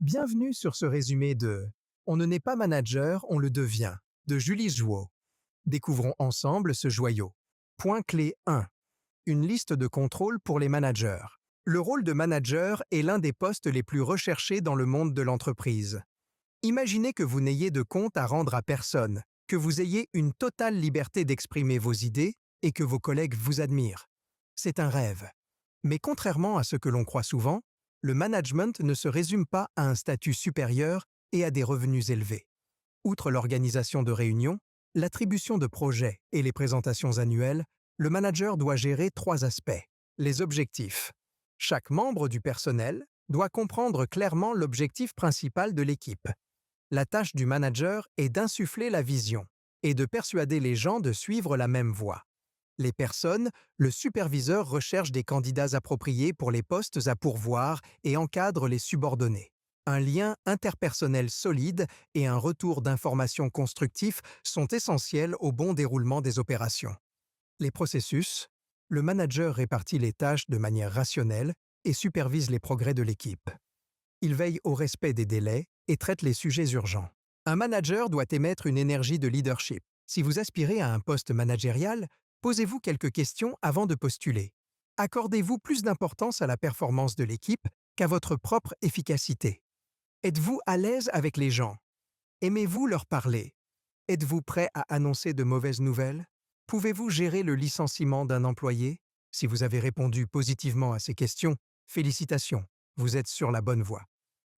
Bienvenue sur ce résumé de On ne naît pas manager, on le devient, de Julie Jouot. Découvrons ensemble ce joyau. Point clé 1. Une liste de contrôle pour les managers. Le rôle de manager est l'un des postes les plus recherchés dans le monde de l'entreprise. Imaginez que vous n'ayez de compte à rendre à personne, que vous ayez une totale liberté d'exprimer vos idées et que vos collègues vous admirent. C'est un rêve. Mais contrairement à ce que l'on croit souvent, le management ne se résume pas à un statut supérieur et à des revenus élevés. Outre l'organisation de réunions, l'attribution de projets et les présentations annuelles, le manager doit gérer 3 aspects. Les objectifs. Chaque membre du personnel doit comprendre clairement l'objectif principal de l'équipe. La tâche du manager est d'insuffler la vision et de persuader les gens de suivre la même voie. Les personnes, le superviseur recherche des candidats appropriés pour les postes à pourvoir et encadre les subordonnés. Un lien interpersonnel solide et un retour d'informations constructif sont essentiels au bon déroulement des opérations. Les processus. Le manager répartit les tâches de manière rationnelle et supervise les progrès de l'équipe. Il veille au respect des délais et traite les sujets urgents. Un manager doit émettre une énergie de leadership. Si vous aspirez à un poste managérial, posez-vous quelques questions avant de postuler. Accordez-vous plus d'importance à la performance de l'équipe qu'à votre propre efficacité. Êtes-vous à l'aise avec les gens? Aimez-vous leur parler? Êtes-vous prêt à annoncer de mauvaises nouvelles? Pouvez-vous gérer le licenciement d'un employé? Si vous avez répondu positivement à ces questions, félicitations, vous êtes sur la bonne voie.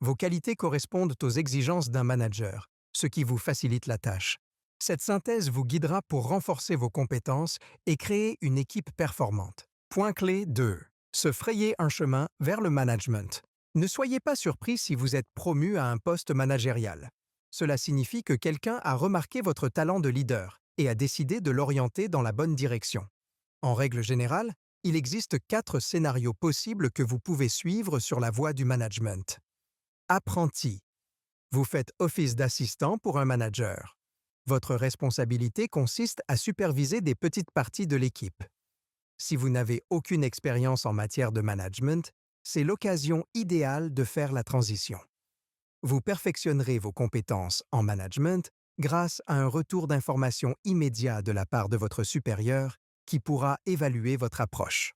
Vos qualités correspondent aux exigences d'un manager, ce qui vous facilite la tâche. Cette synthèse vous guidera pour renforcer vos compétences et créer une équipe performante. Point clé 2. Se frayer un chemin vers le management. Ne soyez pas surpris si vous êtes promu à un poste managérial. Cela signifie que quelqu'un a remarqué votre talent de leader et a décidé de l'orienter dans la bonne direction. En règle générale, il existe 4 scénarios possibles que vous pouvez suivre sur la voie du management. Apprenti. Vous faites office d'assistant pour un manager. Votre responsabilité consiste à superviser des petites parties de l'équipe. Si vous n'avez aucune expérience en matière de management, c'est l'occasion idéale de faire la transition. Vous perfectionnerez vos compétences en management grâce à un retour d'information immédiat de la part de votre supérieur qui pourra évaluer votre approche.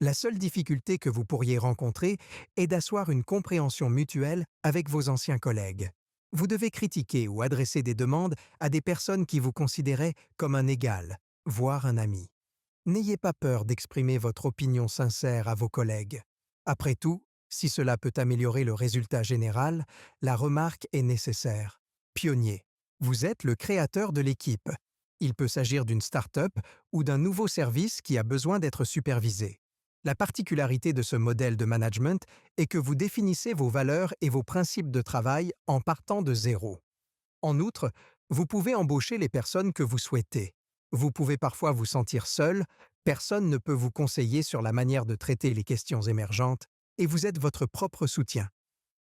La seule difficulté que vous pourriez rencontrer est d'asseoir une compréhension mutuelle avec vos anciens collègues. Vous devez critiquer ou adresser des demandes à des personnes qui vous considéraient comme un égal, voire un ami. N'ayez pas peur d'exprimer votre opinion sincère à vos collègues. Après tout, si cela peut améliorer le résultat général, la remarque est nécessaire. Pionnier. Vous êtes le créateur de l'équipe. Il peut s'agir d'une start-up ou d'un nouveau service qui a besoin d'être supervisé. La particularité de ce modèle de management est que vous définissez vos valeurs et vos principes de travail en partant de zéro. En outre, vous pouvez embaucher les personnes que vous souhaitez. Vous pouvez parfois vous sentir seul, personne ne peut vous conseiller sur la manière de traiter les questions émergentes, et vous êtes votre propre soutien.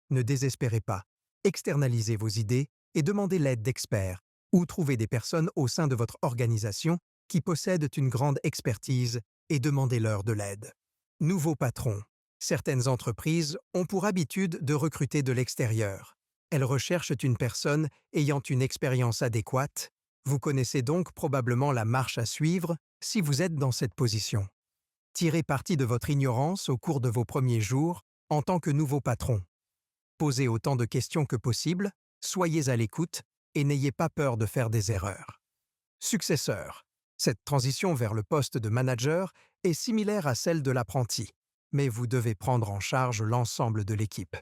Ne désespérez pas. Externalisez vos idées et demandez l'aide d'experts, ou trouvez des personnes au sein de votre organisation qui possèdent une grande expertise et demandez-leur de l'aide. Nouveau patron. Certaines entreprises ont pour habitude de recruter de l'extérieur. Elles recherchent une personne ayant une expérience adéquate. Vous connaissez donc probablement la marche à suivre si vous êtes dans cette position. Tirez parti de votre ignorance au cours de vos premiers jours en tant que nouveau patron. Posez autant de questions que possible, soyez à l'écoute et n'ayez pas peur de faire des erreurs. Successeur. Cette transition vers le poste de manager est similaire à celle de l'apprenti, mais vous devez prendre en charge l'ensemble de l'équipe.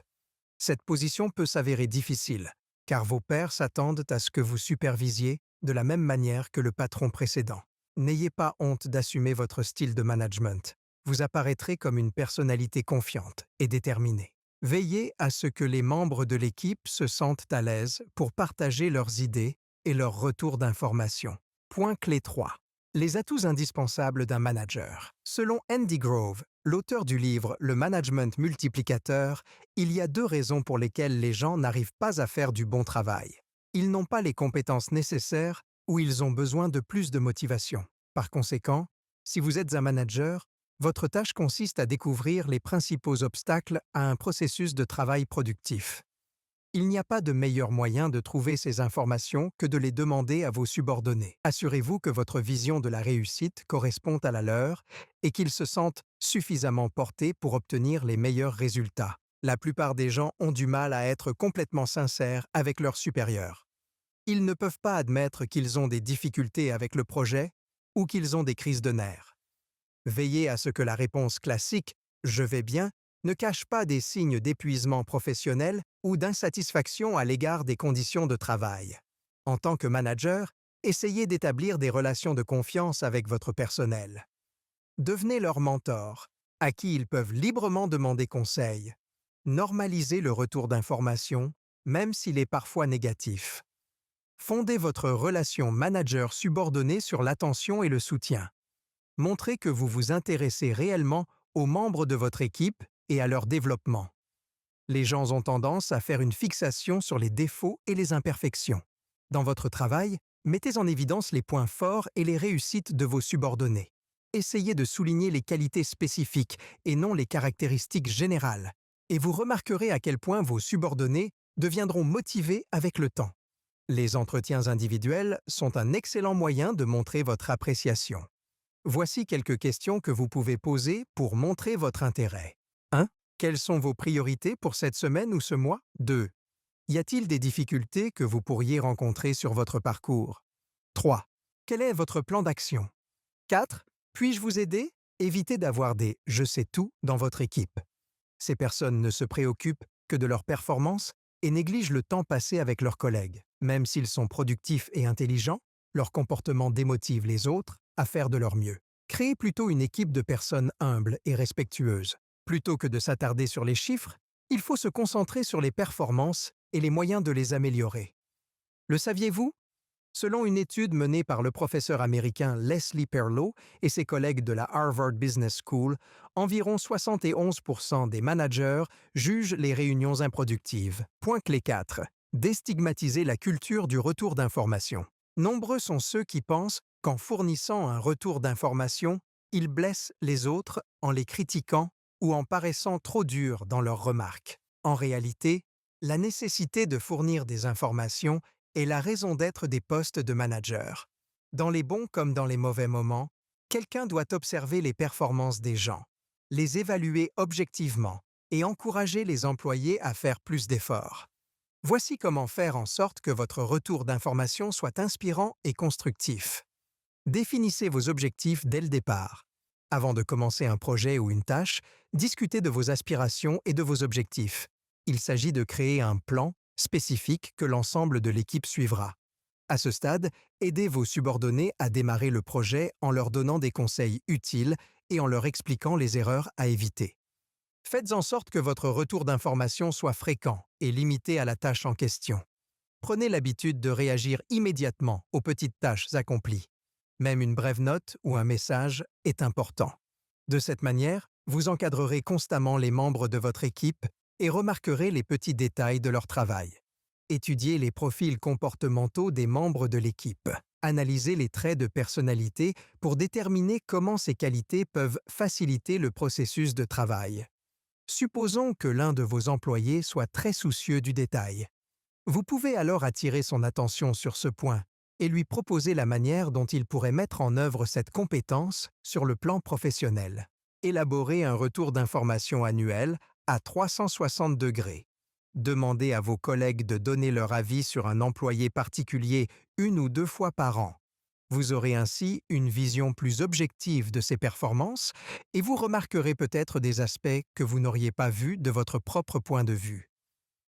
Cette position peut s'avérer difficile, car vos pairs s'attendent à ce que vous supervisiez de la même manière que le patron précédent. N'ayez pas honte d'assumer votre style de management. Vous apparaîtrez comme une personnalité confiante et déterminée. Veillez à ce que les membres de l'équipe se sentent à l'aise pour partager leurs idées et leurs retours d'informations. Point clé 3. Les atouts indispensables d'un manager. Selon Andy Grove, l'auteur du livre Le management multiplicateur, il y a 2 raisons pour lesquelles les gens n'arrivent pas à faire du bon travail. Ils n'ont pas les compétences nécessaires ou ils ont besoin de plus de motivation. Par conséquent, si vous êtes un manager, votre tâche consiste à découvrir les principaux obstacles à un processus de travail productif. Il n'y a pas de meilleur moyen de trouver ces informations que de les demander à vos subordonnés. Assurez-vous que votre vision de la réussite correspond à la leur et qu'ils se sentent suffisamment portés pour obtenir les meilleurs résultats. La plupart des gens ont du mal à être complètement sincères avec leurs supérieurs. Ils ne peuvent pas admettre qu'ils ont des difficultés avec le projet ou qu'ils ont des crises de nerfs. Veillez à ce que la réponse classique « je vais bien » ne cache pas des signes d'épuisement professionnel ou d'insatisfaction à l'égard des conditions de travail. En tant que manager, essayez d'établir des relations de confiance avec votre personnel. Devenez leur mentor, à qui ils peuvent librement demander conseil. Normalisez le retour d'informations, même s'il est parfois négatif. Fondez votre relation manager-subordonné sur l'attention et le soutien. Montrez que vous vous intéressez réellement aux membres de votre équipe et à leur développement. Les gens ont tendance à faire une fixation sur les défauts et les imperfections. Dans votre travail, mettez en évidence les points forts et les réussites de vos subordonnés. Essayez de souligner les qualités spécifiques et non les caractéristiques générales, et vous remarquerez à quel point vos subordonnés deviendront motivés avec le temps. Les entretiens individuels sont un excellent moyen de montrer votre appréciation. Voici quelques questions que vous pouvez poser pour montrer votre intérêt. 1. Quelles sont vos priorités pour cette semaine ou ce mois? 2. Y a-t-il des difficultés que vous pourriez rencontrer sur votre parcours? 3. Quel est votre plan d'action? 4. Puis-je vous aider? Évitez d'avoir des « je sais tout » dans votre équipe. Ces personnes ne se préoccupent que de leur performance et négligent le temps passé avec leurs collègues. Même s'ils sont productifs et intelligents, leur comportement démotive les autres à faire de leur mieux. Créez plutôt une équipe de personnes humbles et respectueuses. Plutôt que de s'attarder sur les chiffres, il faut se concentrer sur les performances et les moyens de les améliorer. Le saviez-vous? Selon une étude menée par le professeur américain Leslie Perlow et ses collègues de la Harvard Business School, environ 71% des managers jugent les réunions improductives. Point clé 4. Déstigmatiser la culture du retour d'information. Nombreux sont ceux qui pensent qu'en fournissant un retour d'information, ils blessent les autres en les critiquant ou en paraissant trop durs dans leurs remarques. En réalité, la nécessité de fournir des informations est la raison d'être des postes de manager. Dans les bons comme dans les mauvais moments, quelqu'un doit observer les performances des gens, les évaluer objectivement et encourager les employés à faire plus d'efforts. Voici comment faire en sorte que votre retour d'information soit inspirant et constructif. Définissez vos objectifs dès le départ. Avant de commencer un projet ou une tâche, discutez de vos aspirations et de vos objectifs. Il s'agit de créer un plan spécifique que l'ensemble de l'équipe suivra. À ce stade, aidez vos subordonnés à démarrer le projet en leur donnant des conseils utiles et en leur expliquant les erreurs à éviter. Faites en sorte que votre retour d'information soit fréquent et limité à la tâche en question. Prenez l'habitude de réagir immédiatement aux petites tâches accomplies. Même une brève note ou un message est important. De cette manière, vous encadrerez constamment les membres de votre équipe et remarquerez les petits détails de leur travail. Étudiez les profils comportementaux des membres de l'équipe. Analysez les traits de personnalité pour déterminer comment ces qualités peuvent faciliter le processus de travail. Supposons que l'un de vos employés soit très soucieux du détail. Vous pouvez alors attirer son attention sur ce point et lui proposer la manière dont il pourrait mettre en œuvre cette compétence sur le plan professionnel. Élaborez un retour d'information annuel à 360 degrés. Demandez à vos collègues de donner leur avis sur un employé particulier 1 ou 2 fois par an. Vous aurez ainsi une vision plus objective de ses performances et vous remarquerez peut-être des aspects que vous n'auriez pas vus de votre propre point de vue.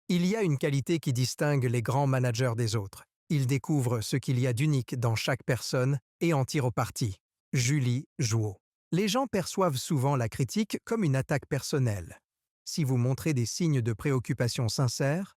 Il y a une qualité qui distingue les grands managers des autres. Ils découvrent ce qu'il y a d'unique dans chaque personne et en tirent parti. Julie Jouot. Les gens perçoivent souvent la critique comme une attaque personnelle. Si vous montrez des signes de préoccupation sincère,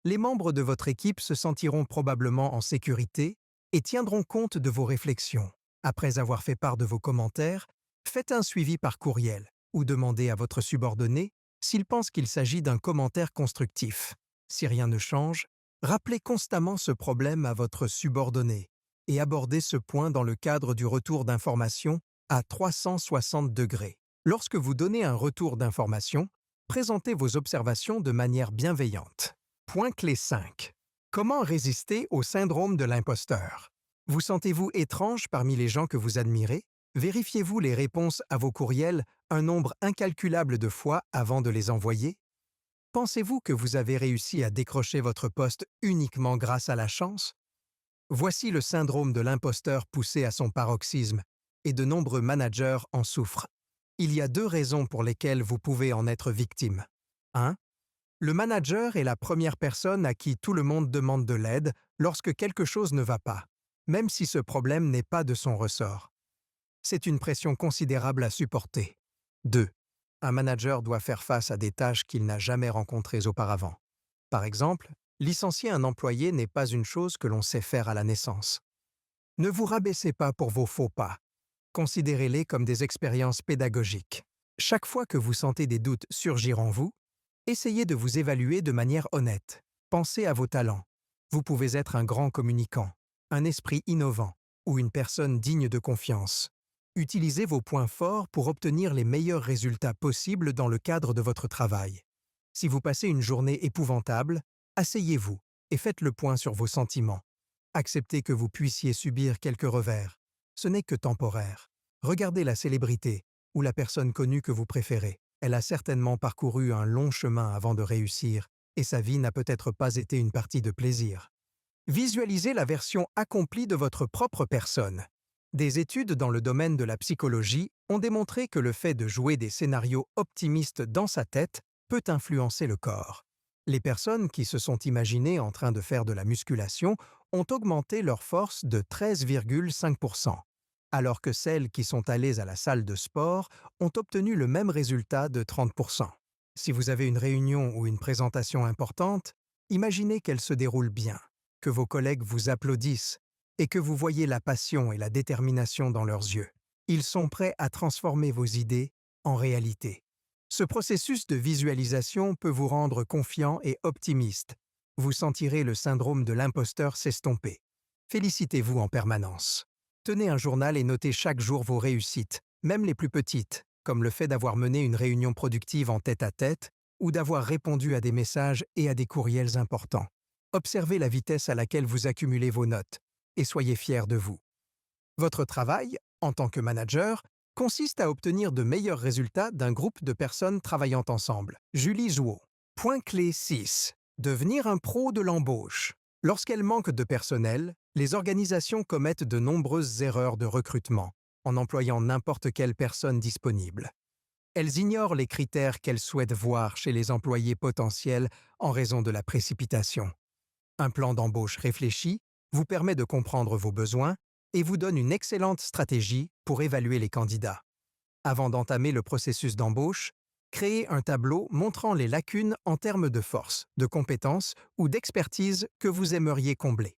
les membres de votre équipe se sentiront probablement en sécurité et tiendront compte de vos réflexions. Après avoir fait part de vos commentaires, faites un suivi par courriel ou demandez à votre subordonné s'il pense qu'il s'agit d'un commentaire constructif. Si rien ne change, rappelez constamment ce problème à votre subordonné et abordez ce point dans le cadre du retour d'information à 360 degrés. Lorsque vous donnez un retour d'information, présentez vos observations de manière bienveillante. Point clé 5. Comment résister au syndrome de l'imposteur? Vous sentez-vous étrange parmi les gens que vous admirez? Vérifiez-vous les réponses à vos courriels un nombre incalculable de fois avant de les envoyer? Pensez-vous que vous avez réussi à décrocher votre poste uniquement grâce à la chance? Voici le syndrome de l'imposteur poussé à son paroxysme, et de nombreux managers en souffrent. Il y a 2 raisons pour lesquelles vous pouvez en être victime. 1. Le manager est la première personne à qui tout le monde demande de l'aide lorsque quelque chose ne va pas, même si ce problème n'est pas de son ressort. C'est une pression considérable à supporter. 2. Un manager doit faire face à des tâches qu'il n'a jamais rencontrées auparavant. Par exemple, licencier un employé n'est pas une chose que l'on sait faire à la naissance. Ne vous rabaissez pas pour vos faux pas. Considérez-les comme des expériences pédagogiques. Chaque fois que vous sentez des doutes surgir en vous, essayez de vous évaluer de manière honnête. Pensez à vos talents. Vous pouvez être un grand communicant, un esprit innovant ou une personne digne de confiance. Utilisez vos points forts pour obtenir les meilleurs résultats possibles dans le cadre de votre travail. Si vous passez une journée épouvantable, asseyez-vous et faites le point sur vos sentiments. Acceptez que vous puissiez subir quelques revers. Ce n'est que temporaire. Regardez la célébrité ou la personne connue que vous préférez. Elle a certainement parcouru un long chemin avant de réussir, et sa vie n'a peut-être pas été une partie de plaisir. Visualisez la version accomplie de votre propre personne. Des études dans le domaine de la psychologie ont démontré que le fait de jouer des scénarios optimistes dans sa tête peut influencer le corps. Les personnes qui se sont imaginées en train de faire de la musculation ont augmenté leur force de 13,5%, alors que celles qui sont allées à la salle de sport ont obtenu le même résultat de 30%. Si vous avez une réunion ou une présentation importante, imaginez qu'elle se déroule bien, que vos collègues vous applaudissent et que vous voyez la passion et la détermination dans leurs yeux. Ils sont prêts à transformer vos idées en réalité. Ce processus de visualisation peut vous rendre confiant et optimiste. Vous sentirez le syndrome de l'imposteur s'estomper. Félicitez-vous en permanence. Tenez un journal et notez chaque jour vos réussites, même les plus petites, comme le fait d'avoir mené une réunion productive en tête-à-tête ou d'avoir répondu à des messages et à des courriels importants. Observez la vitesse à laquelle vous accumulez vos notes et soyez fiers de vous. Votre travail, en tant que manager, consiste à obtenir de meilleurs résultats d'un groupe de personnes travaillant ensemble. Julie Jouot. Point clé 6. Devenir un pro de l'embauche. Lorsqu'elles manquent de personnel, les organisations commettent de nombreuses erreurs de recrutement, en employant n'importe quelle personne disponible. Elles ignorent les critères qu'elles souhaitent voir chez les employés potentiels en raison de la précipitation. Un plan d'embauche réfléchi vous permet de comprendre vos besoins et vous donne une excellente stratégie pour évaluer les candidats. Avant d'entamer le processus d'embauche, créez un tableau montrant les lacunes en termes de force, de compétences ou d'expertise que vous aimeriez combler.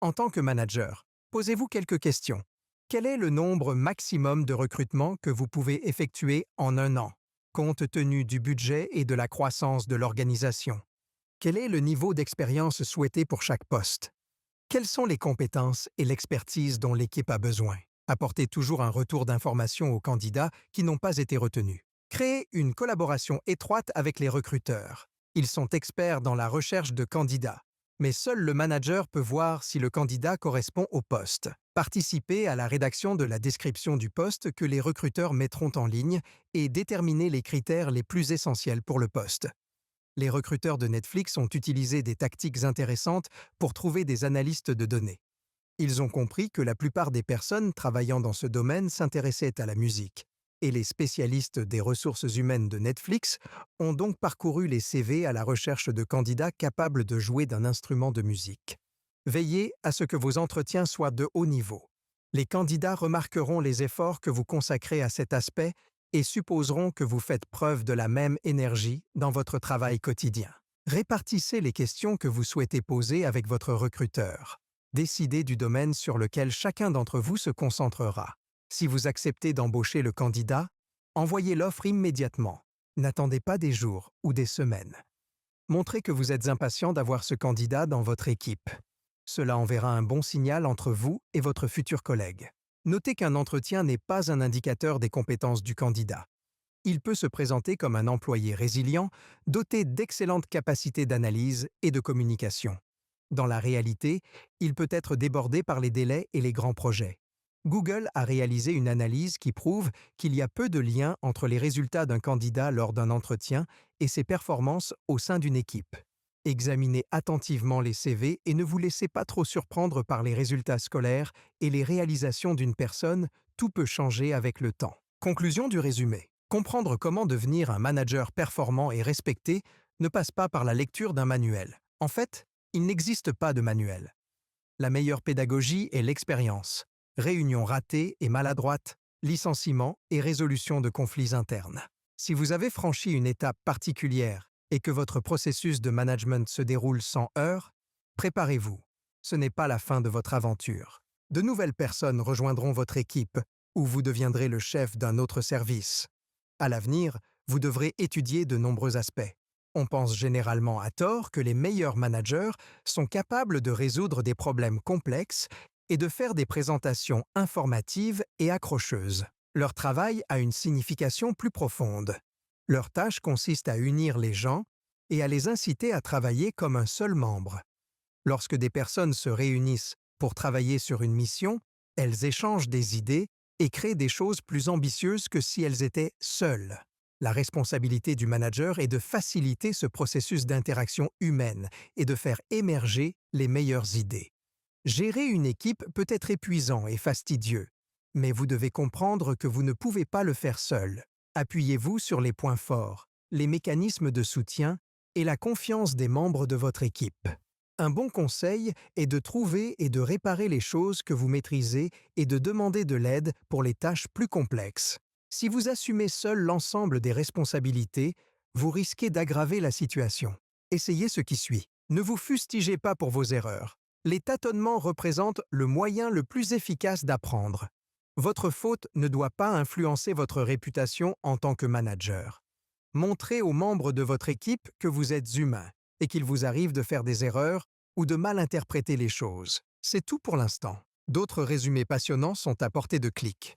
En tant que manager, posez-vous quelques questions. Quel est le nombre maximum de recrutements que vous pouvez effectuer en un an, compte tenu du budget et de la croissance de l'organisation? Quel est le niveau d'expérience souhaité pour chaque poste? Quelles sont les compétences et l'expertise dont l'équipe a besoin? Apportez toujours un retour d'information aux candidats qui n'ont pas été retenus. Créez une collaboration étroite avec les recruteurs. Ils sont experts dans la recherche de candidats, mais seul le manager peut voir si le candidat correspond au poste. Participez à la rédaction de la description du poste que les recruteurs mettront en ligne et déterminez les critères les plus essentiels pour le poste. Les recruteurs de Netflix ont utilisé des tactiques intéressantes pour trouver des analystes de données. Ils ont compris que la plupart des personnes travaillant dans ce domaine s'intéressaient à la musique, et les spécialistes des ressources humaines de Netflix ont donc parcouru les CV à la recherche de candidats capables de jouer d'un instrument de musique. Veillez à ce que vos entretiens soient de haut niveau. Les candidats remarqueront les efforts que vous consacrez à cet aspect et supposeront que vous faites preuve de la même énergie dans votre travail quotidien. Répartissez les questions que vous souhaitez poser avec votre recruteur. Décidez du domaine sur lequel chacun d'entre vous se concentrera. Si vous acceptez d'embaucher le candidat, envoyez l'offre immédiatement. N'attendez pas des jours ou des semaines. Montrez que vous êtes impatient d'avoir ce candidat dans votre équipe. Cela enverra un bon signal entre vous et votre futur collègue. Notez qu'un entretien n'est pas un indicateur des compétences du candidat. Il peut se présenter comme un employé résilient, doté d'excellentes capacités d'analyse et de communication. Dans la réalité, il peut être débordé par les délais et les grands projets. Google a réalisé une analyse qui prouve qu'il y a peu de lien entre les résultats d'un candidat lors d'un entretien et ses performances au sein d'une équipe. Examinez attentivement les CV et ne vous laissez pas trop surprendre par les résultats scolaires et les réalisations d'une personne, tout peut changer avec le temps. Conclusion du résumé. Comprendre comment devenir un manager performant et respecté ne passe pas par la lecture d'un manuel. En fait, il n'existe pas de manuel. La meilleure pédagogie est l'expérience. Réunions ratées et maladroites, licenciements et résolution de conflits internes. Si vous avez franchi une étape particulière et que votre processus de management se déroule sans heurts, préparez-vous. Ce n'est pas la fin de votre aventure. De nouvelles personnes rejoindront votre équipe ou vous deviendrez le chef d'un autre service. À l'avenir, vous devrez étudier de nombreux aspects. On pense généralement à tort que les meilleurs managers sont capables de résoudre des problèmes complexes et de faire des présentations informatives et accrocheuses. Leur travail a une signification plus profonde. Leur tâche consiste à unir les gens et à les inciter à travailler comme un seul membre. Lorsque des personnes se réunissent pour travailler sur une mission, elles échangent des idées et créent des choses plus ambitieuses que si elles étaient seules. La responsabilité du manager est de faciliter ce processus d'interaction humaine et de faire émerger les meilleures idées. Gérer une équipe peut être épuisant et fastidieux, mais vous devez comprendre que vous ne pouvez pas le faire seul. Appuyez-vous sur les points forts, les mécanismes de soutien et la confiance des membres de votre équipe. Un bon conseil est de trouver et de réparer les choses que vous maîtrisez et de demander de l'aide pour les tâches plus complexes. Si vous assumez seul l'ensemble des responsabilités, vous risquez d'aggraver la situation. Essayez ce qui suit. Ne vous fustigez pas pour vos erreurs. Les tâtonnements représentent le moyen le plus efficace d'apprendre. Votre faute ne doit pas influencer votre réputation en tant que manager. Montrez aux membres de votre équipe que vous êtes humain et qu'il vous arrive de faire des erreurs ou de mal interpréter les choses. C'est tout pour l'instant. D'autres résumés passionnants sont à portée de clic.